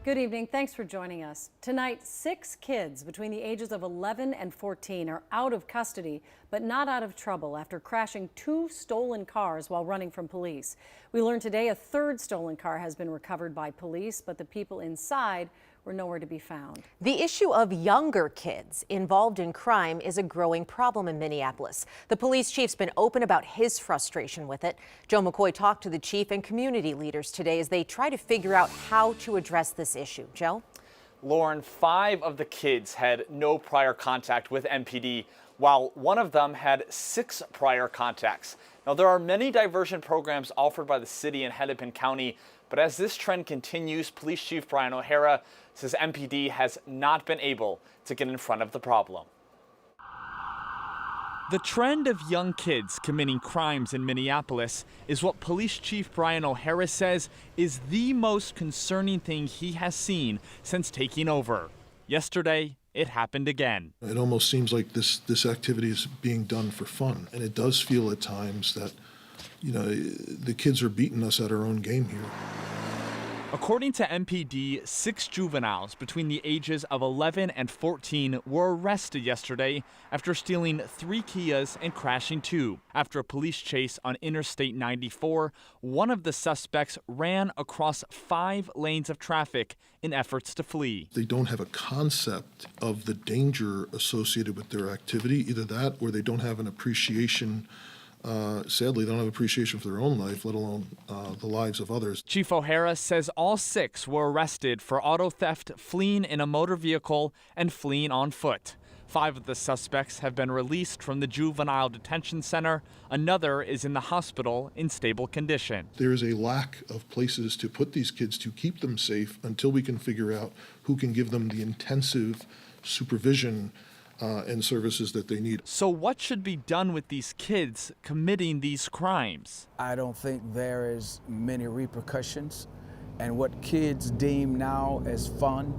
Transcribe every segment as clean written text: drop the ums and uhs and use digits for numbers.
Good evening. Thanks for joining us. Tonight, 6 kids between the ages of 11 and 14 are out of custody, but not out of trouble after crashing 2 stolen cars while running from police. We learned today a 3rd stolen car has been recovered by police, but the people inside were nowhere to be found. The issue of younger kids involved in crime is a growing problem in Minneapolis. The police chief's been open about his frustration with it. Joe McCoy talked to the chief and community leaders today as they try to figure out how to address this issue. Joe? Lauren, 5 of the kids had no prior contact with MPD, while one of them had 6 prior contacts. Now, there are many diversion programs offered by the city and Hennepin County, but as this trend continues, Police Chief Brian O'Hara says MPD has not been able to get in front of the problem. The trend of young kids committing crimes in Minneapolis is what Police Chief Brian O'Hara says is the most concerning thing he has seen since taking over. Yesterday, it happened again. It almost seems like this activity is being done for fun, and it does feel at times that, the kids are beating us at our own game here. According to MPD, 6 juveniles between the ages of 11 and 14 were arrested yesterday after stealing 3 Kias and crashing 2. After a police chase on Interstate 94, one of the suspects ran across 5 lanes of traffic in efforts to flee. They don't have a concept of the danger associated with their activity, either that or they don't have an appreciation. Sadly, they don't have appreciation for their own life, let alone the lives of others. Chief O'Hara says all 6 were arrested for auto theft, fleeing in a motor vehicle, and fleeing on foot. 5 of the suspects have been released from the juvenile detention center. Another is in the hospital in stable condition. There is a lack of places to put these kids to keep them safe until we can figure out who can give them the intensive supervision and services that they need. So what should be done with these kids committing these crimes? I don't think there is many repercussions, and what kids deem now as fun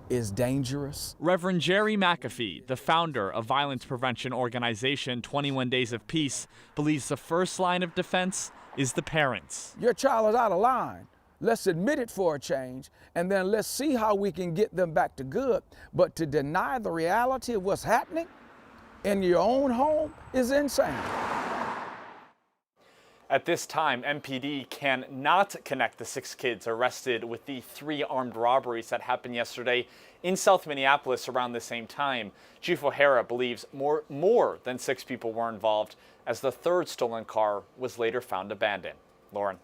is dangerous. Reverend Jerry McAfee, the founder of violence prevention organization 21 Days of Peace, believes the first line of defense is the parents. Your child is out of line. Let's admit it for a change, and then let's see how we can get them back to good. But to deny the reality of what's happening in your own home is insane. At this time, MPD cannot connect the 6 kids arrested with the 3 armed robberies that happened yesterday in South Minneapolis around the same time. Chief O'Hara believes more than 6 people were involved, as the 3rd stolen car was later found abandoned. Lauren.